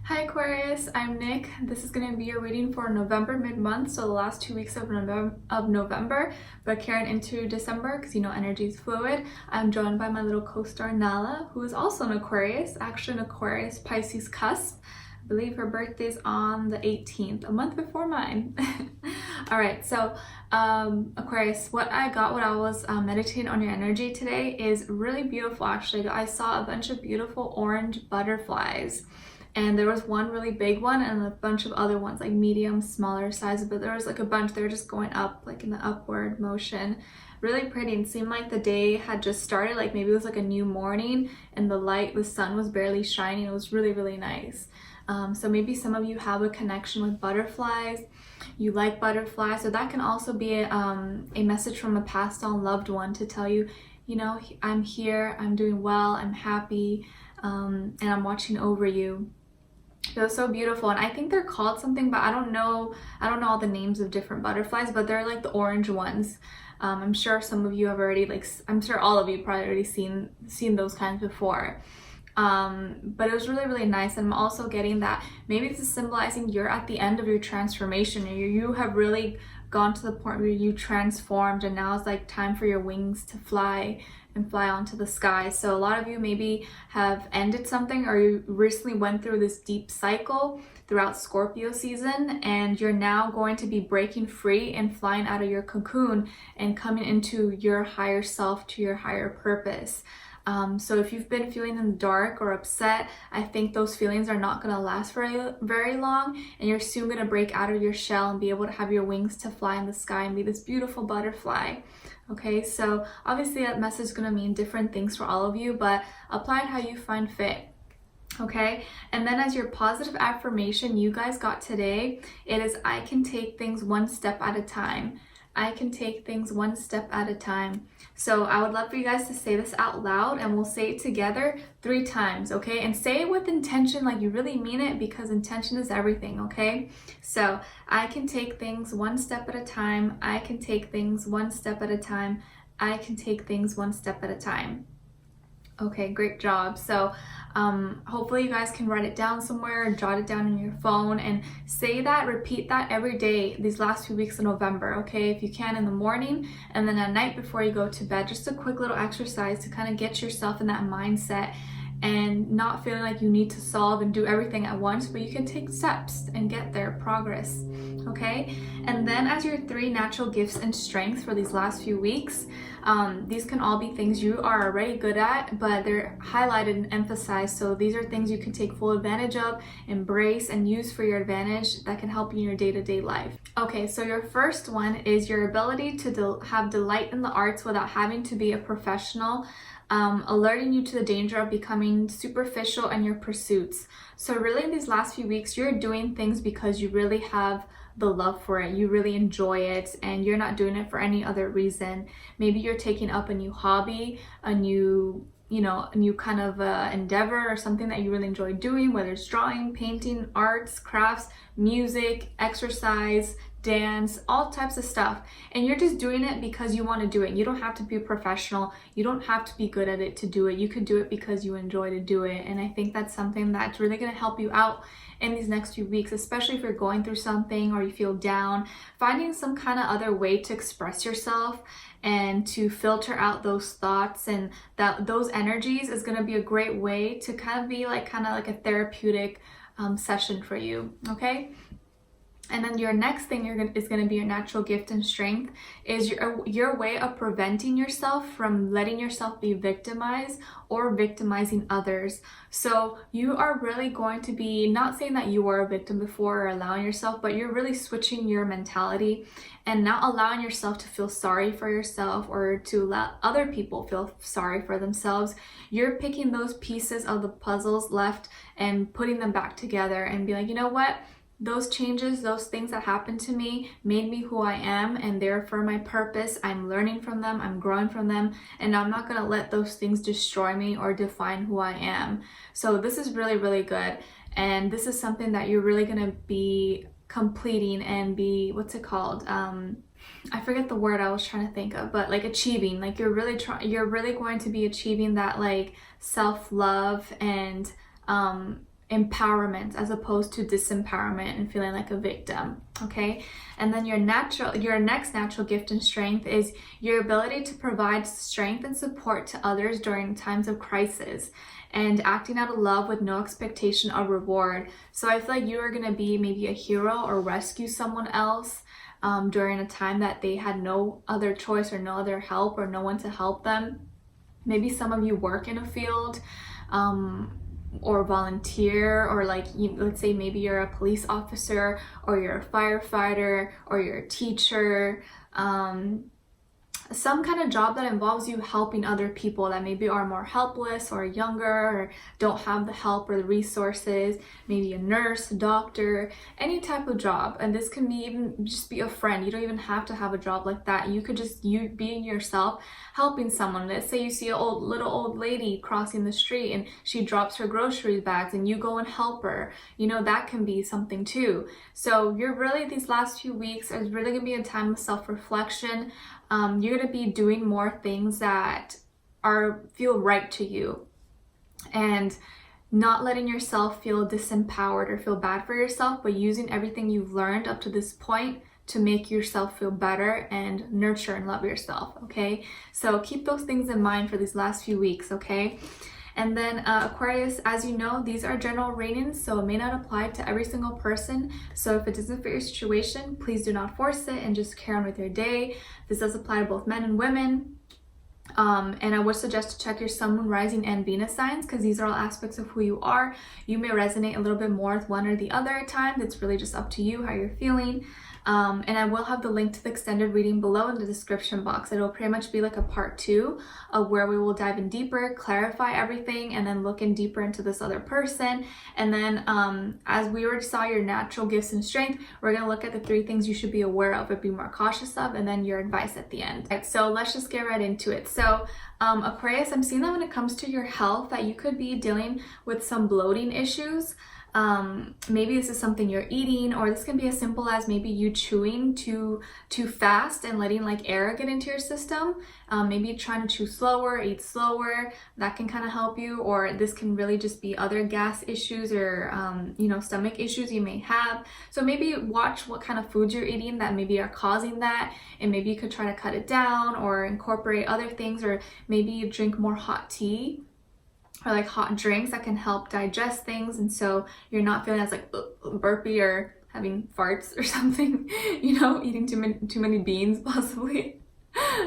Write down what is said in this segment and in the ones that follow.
Hi Aquarius, I'm Nick. This is going to be your reading for November mid-month, so the last 2 weeks of November, but carrying into December because you know energy is fluid. I'm joined by my little co-star Nala, who is also an Aquarius, actually an Aquarius Pisces cusp. I believe her birthday's on the 18th, a month before mine. All right, so Aquarius, what I got when I was meditating on your energy today is really beautiful. Actually, I saw a bunch of beautiful orange butterflies. And there was one really big one and a bunch of other ones, like medium, smaller size, but there was like a bunch. They were just going up, like in the upward motion. Really pretty, and seemed like the day had just started, like maybe it was like a new morning and the sun was barely shining. It was really, really nice. So maybe some of you have a connection with butterflies. You like butterflies, so that can also be a message from a passed on loved one to tell you, you know, I'm here, I'm doing well, I'm happy, and I'm watching over you. It was so beautiful, and I think they're called something, but I don't know all the names of different butterflies, but they're like the orange ones. I'm sure some of you have already, I'm sure all of you probably already seen those kinds before. But it was really, really nice. And I'm also getting that maybe this is symbolizing you're at the end of your transformation, and you have really gone to the point where you transformed, and now it's like time for your wings to fly and fly onto the sky. So a lot of you maybe have ended something, or you recently went through this deep cycle throughout Scorpio season, and you're now going to be breaking free and flying out of your cocoon and coming into your higher self, to your higher purpose. So if you've been feeling in the dark or upset, I think those feelings are not going to last very, very long, and you're soon going to break out of your shell and be able to have your wings to fly in the sky and be this beautiful butterfly. Okay, so obviously that message is going to mean different things for all of you, but apply it how you find fit. Okay, and then as your positive affirmation you guys got today, it is, I can take things one step at a time. I can take things one step at a time. So I would love for you guys to say this out loud, and we'll say it together 3 times, okay? And say it with intention, like you really mean it, because intention is everything, okay? So I can take things one step at a time. I can take things one step at a time. I can take things one step at a time. Okay, great job. So hopefully you guys can write it down somewhere, jot it down in your phone, and say that, repeat that every day these last few weeks of November, okay? If you can, in the morning, and then at night before you go to bed. Just a quick little exercise to kind of get yourself in that mindset and not feeling like you need to solve and do everything at once, but you can take steps and get there, progress, okay? And then as your 3 natural gifts and strengths for these last few weeks, these can all be things you are already good at, but they're highlighted and emphasized. So these are things you can take full advantage of, embrace, and use for your advantage that can help you in your day-to-day life. Okay, so your first one is your ability to have delight in the arts without having to be a professional, alerting you to the danger of becoming superficial in your pursuits. So really in these last few weeks, you're doing things because you really have the love for it, you really enjoy it, and you're not doing it for any other reason. Maybe you're taking up a new hobby, a new kind of endeavor, or something that you really enjoy doing, whether it's drawing, painting, arts, crafts, music, exercise, dance, all types of stuff, and you're just doing it because you want to do it. You don't have to be a professional, you don't have to be good at it to do it. You could do it because you enjoy to do it, and I think that's something that's really going to help you out in these next few weeks, especially if you're going through something or you feel down. Finding some kind of other way to express yourself and to filter out those thoughts and those energies is going to be a great way to kind of be like a therapeutic session for you, okay? And then your next thing is going to be your natural gift and strength, is your way of preventing yourself from letting yourself be victimized or victimizing others. So you are really going to be, not saying that you were a victim before or allowing yourself, but you're really switching your mentality and not allowing yourself to feel sorry for yourself or to let other people feel sorry for themselves. You're picking those pieces of the puzzles left and putting them back together and be like, you know what? Those changes, those things that happened to me made me who I am, and they're for my purpose. I'm learning from them, I'm growing from them, and I'm not going to let those things destroy me or define who I am. So this is really, really good, and this is something that you're really going to be completing and be, what's it called? I forget the word I was trying to think of, but like achieving, like you're really going to be achieving that like self-love and empowerment as opposed to disempowerment and feeling like a victim. Okay, and then your next natural gift and strength is your ability to provide strength and support to others during times of crisis and acting out of love with no expectation of reward. So I feel like you are going to be maybe a hero or rescue someone else during a time that they had no other choice or no other help or no one to help them. Maybe some of you work in a field or volunteer, or like let's say maybe you're a police officer or you're a firefighter or you're a teacher, some kind of job that involves you helping other people that maybe are more helpless or younger or don't have the help or the resources. Maybe a nurse, a doctor, any type of job. And this can be even just be a friend. You don't even have to have a job like that. You could just being yourself, helping someone. Let's say you see a little old lady crossing the street and she drops her grocery bags and you go and help her. You know, that can be something too. So you're really, these last few weeks is really gonna be a time of self-reflection. You're going to be doing more things that feel right to you, and not letting yourself feel disempowered or feel bad for yourself, but using everything you've learned up to this point to make yourself feel better and nurture and love yourself. Okay, so keep those things in mind for these last few weeks. Okay. And then Aquarius, as you know, these are general readings, so it may not apply to every single person. So if it doesn't fit your situation, please do not force it and just carry on with your day. This does apply to both men and women. And I would suggest to check your Sun, Moon, Rising, and Venus signs, because these are all aspects of who you are. You may resonate a little bit more with one or the other at times. It's really just up to you how you're feeling. And I will have the link to the extended reading below in the description box. It'll pretty much be like a part 2 of where we will dive in deeper, clarify everything, and then look in deeper into this other person. And then as we already saw your natural gifts and strength, we're going to look at the 3 things you should be aware of and be more cautious of, and then your advice at the end. Right, so let's just get right into it. So Aquarius, I'm seeing that when it comes to your health, that you could be dealing with some bloating issues. Maybe this is something you're eating, or this can be as simple as maybe you chewing too fast and letting like air get into your system. Maybe trying to chew slower, eat slower, that can kind of help you. Or this can really just be other gas issues or stomach issues you may have. So maybe watch what kind of foods you're eating that maybe are causing that, and maybe you could try to cut it down or incorporate other things, or maybe you drink more hot tea or like hot drinks that can help digest things, and so you're not feeling as like burpy or having farts or something, eating too many beans possibly.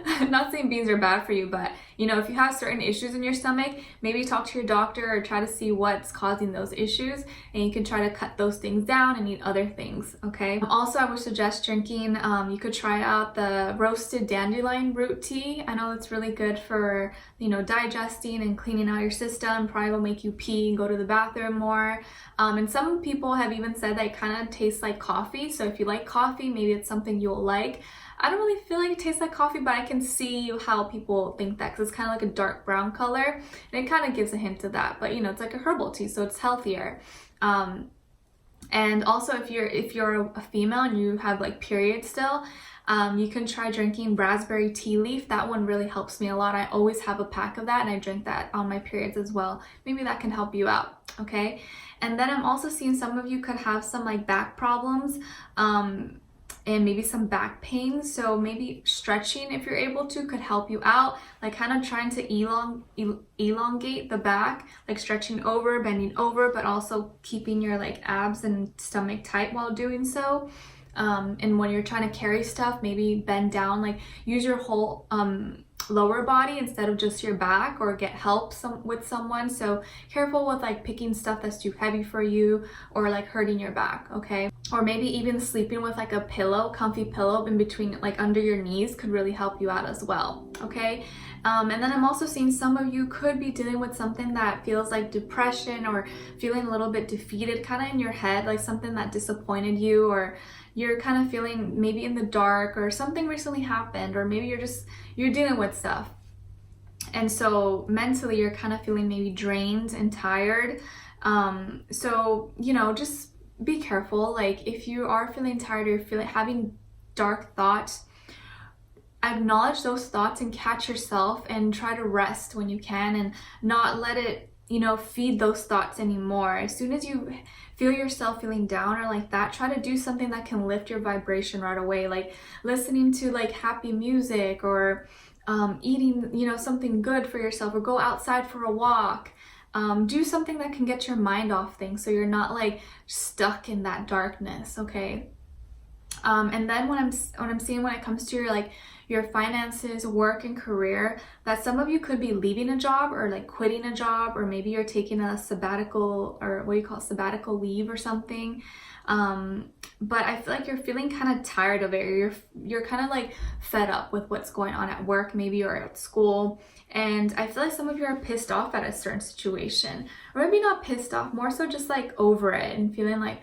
I'm not saying beans are bad for you, but if you have certain issues in your stomach, maybe talk to your doctor or try to see what's causing those issues, and you can try to cut those things down and eat other things. Okay. Also, I would suggest drinking, you could try out the roasted dandelion root tea. I know it's really good for digesting and cleaning out your system. Probably will make you pee and go to the bathroom more. And some people have even said that it kind of tastes like coffee. So if you like coffee, maybe it's something you'll like. I don't really feel like it tastes like coffee, but I can see how people think that, because it's kind of like a dark brown color, and it kind of gives a hint of that. But it's like a herbal tea, so it's healthier. And also, if you're a female and you have like periods still, you can try drinking raspberry tea leaf. That one really helps me a lot. I always have a pack of that, and I drink that on my periods as well. Maybe that can help you out. Okay. And then I'm also seeing some of you could have some like back problems. And maybe some back pain. So maybe stretching, if you're able to, could help you out. Like kind of trying to elongate the back, like stretching over, bending over, but also keeping your like abs and stomach tight while doing so. And when you're trying to carry stuff, maybe bend down, like use your whole lower body instead of just your back, or get help with someone. So careful with like picking stuff that's too heavy for you or like hurting your back. Okay. Or maybe even sleeping with like a pillow, comfy pillow in between, like under your knees, could really help you out as well. Okay. And then I'm also seeing some of you could be dealing with something that feels like depression, or feeling a little bit defeated kind of in your head, like something that disappointed you, or you're kind of feeling maybe in the dark, or something recently happened, or maybe you're dealing with stuff. And so mentally you're kind of feeling maybe drained and tired. So, just be careful. Like if you are feeling tired, or having dark thoughts, acknowledge those thoughts and catch yourself, and try to rest when you can, and not let it you know, feed those thoughts anymore. As soon as you feel yourself feeling down or like that, try to do something that can lift your vibration right away, like listening to like happy music, or eating, you know, something good for yourself, or go outside for a walk. Do something that can get your mind off things so you're not like stuck in that darkness, okay? And then when I'm seeing, when it comes to your like your finances, work, and career, that some of you could be leaving a job or like quitting a job, or maybe you're taking a sabbatical, or what do you call it, sabbatical leave or something. But I feel like you're feeling kind of tired of it, or you're kind of like fed up with what's going on at work, maybe, or at school. And I feel like some of you are pissed off at a certain situation, or maybe not pissed off, more so just like over it and feeling like,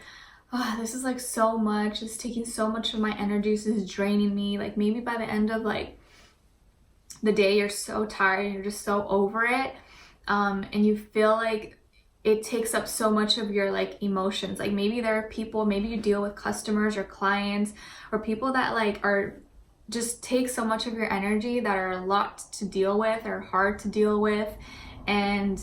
oh, this is like so much, it's taking so much of my energy, this is draining me. Like maybe by the end of like the day, you're so tired, you're just so over it, and you feel like it takes up so much of your like emotions. Like maybe there are people, maybe you deal with customers or clients or people that like are just take so much of your energy, that are a lot to deal with or hard to deal with, and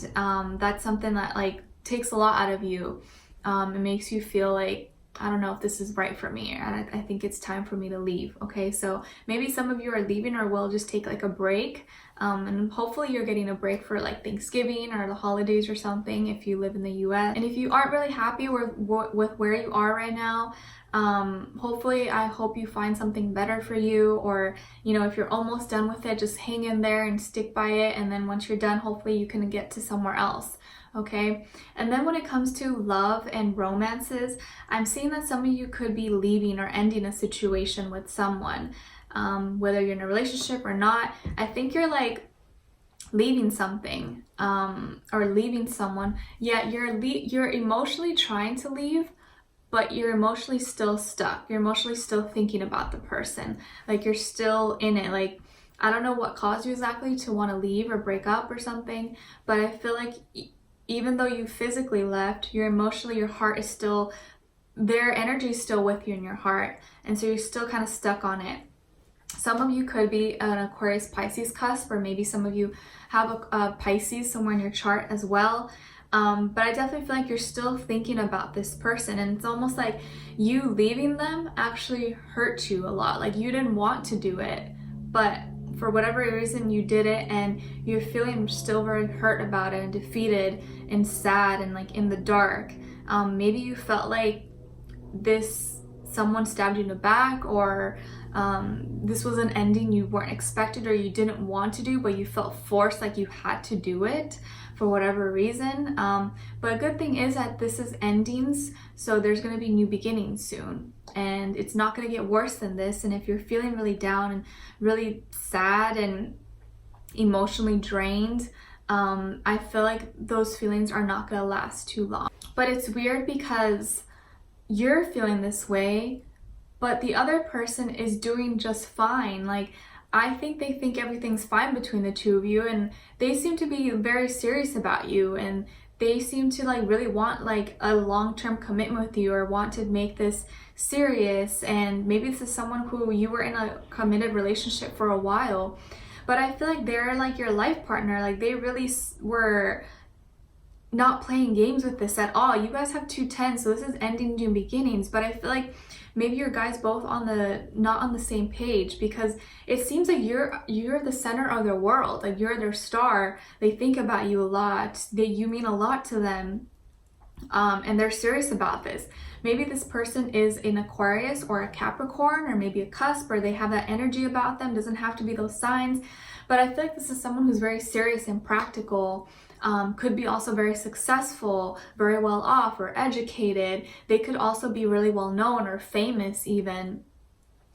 that's something that like takes a lot out of you. It makes you feel like, I don't know if this is right for me, and I think it's time for me to leave. Okay, so maybe some of you are leaving or will just take like a break, and hopefully you're getting a break for like Thanksgiving or the holidays or something if you live in the US. And if you aren't really happy with where you are right now, hopefully I hope you find something better for you, or you know, if you're almost done with it, just hang in there and stick by it, and then once you're done, hopefully you can get to somewhere else. Okay, and then when it comes to love and romances, I'm seeing that some of you could be leaving or ending a situation with someone, whether you're in a relationship or not. I think you're like leaving something, or leaving someone. Yeah, you're emotionally trying to leave, but you're emotionally still stuck. You're emotionally still thinking about the person. Like you're still in it. Like, I don't know what caused you exactly to want to leave or break up or something, but I feel like even though you physically left, you're emotionally, your heart is still, their energy is still with you in your heart. And so you're still kind of stuck on it. Some of you could be an Aquarius Pisces cusp, or maybe some of you have a Pisces somewhere in your chart as well. But I definitely feel like you're still thinking about this person, and it's almost like you leaving them actually hurt you a lot. Like you didn't want to do it, but for whatever reason you did it, and you're feeling still very hurt about it and defeated and sad and like in the dark. Maybe you felt like someone stabbed you in the back, or this was an ending you weren't expected or you didn't want to do, but you felt forced, like you had to do it for whatever reason. But a good thing is that this is endings, so there's going to be new beginnings soon, and it's not going to get worse than this. And if you're feeling really down and really sad and emotionally drained, I feel like those feelings are not going to last too long. But it's weird because you're feeling this way, but the other person is doing just fine. Like, I think they think everything's fine between the two of you, and they seem to be very serious about you, and they seem to like really want like a long-term commitment with you, or want to make this serious. And maybe this is someone who you were in a committed relationship for a while, but I feel like they're like your life partner. Like they really were not playing games with this at all. You guys have 210, so this is ending new beginnings. But I feel like maybe your guys both not on the same page, because it seems like you're the center of their world. Like you're their star. They think about you a lot. You mean a lot to them, and they're serious about this. Maybe this person is an Aquarius or a Capricorn, or maybe a cusp, or they have that energy about them. Doesn't have to be those signs, but I feel like this is someone who's very serious and practical. Could be also very successful, very well off, or educated. They could also be really well known or famous even.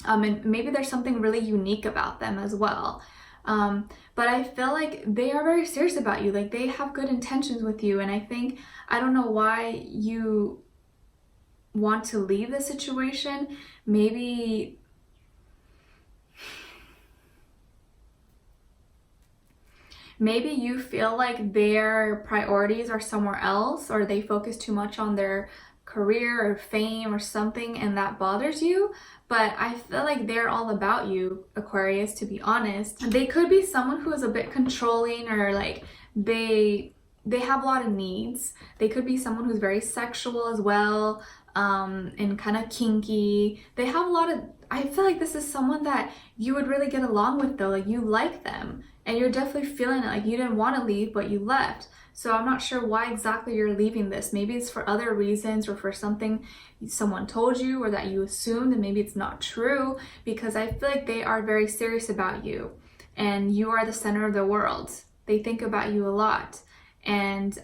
And maybe there's something really unique about them as well. But I feel like they are very serious about you. Like they have good intentions with you. And I don't know why you want to leave the situation. Maybe you feel like their priorities are somewhere else, or they focus too much on their career or fame or something, and that bothers you. But I feel like they're all about you, Aquarius, to be honest. They could be someone who is a bit controlling, or like they they have a lot of needs. They could be someone who's very sexual as well, and kind of kinky. They have a lot of, I feel like this is someone that you would really get along with though, like you like them and you're definitely feeling it, like you didn't want to leave but you left. So I'm not sure why exactly you're leaving this. Maybe it's for other reasons or for something someone told you or that you assumed, and maybe it's not true, because I feel like they are very serious about you and you are the center of the world. They think about you a lot. And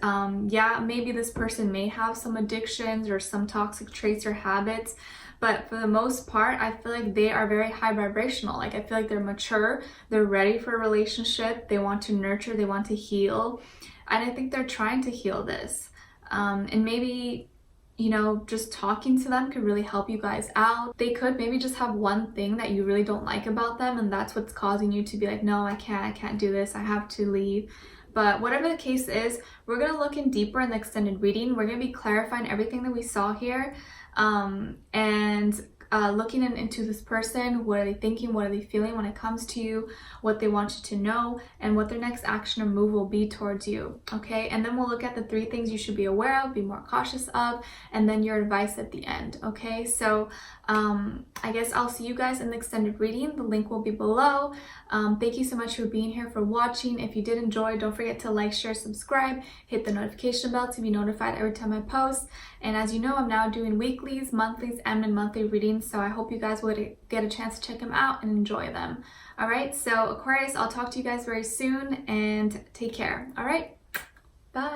yeah, maybe this person may have some addictions or some toxic traits or habits, but for the most part, I feel like they are very high vibrational. Like I feel like they're mature, they're ready for a relationship, they want to nurture, they want to heal. And I think they're trying to heal this. And maybe, you know, just talking to them could really help you guys out. They could maybe just have one thing that you really don't like about them, and that's what's causing you to be like, no, I can't do this, I have to leave. But whatever the case is, we're going to look in deeper in the extended reading. We're going to be clarifying everything that we saw here, and looking into this person. What are they thinking? What are they feeling when it comes to you? What they want you to know, and what their next action or move will be towards you. Okay, and then we'll look at the 3 things you should be aware of, be more cautious of, and then your advice at the end. Okay, so I guess I'll see you guys in the extended reading. The link will be below. Thank you so much for being here, for watching. If you did enjoy, don't forget to like, share, subscribe, hit the notification bell to be notified every time I post. And as you know, I'm now doing weeklies, monthlies, and mid-monthly readings, so I hope you guys would get a chance to check them out and enjoy them. All right, so Aquarius, I'll talk to you guys very soon, and take care. All right, bye.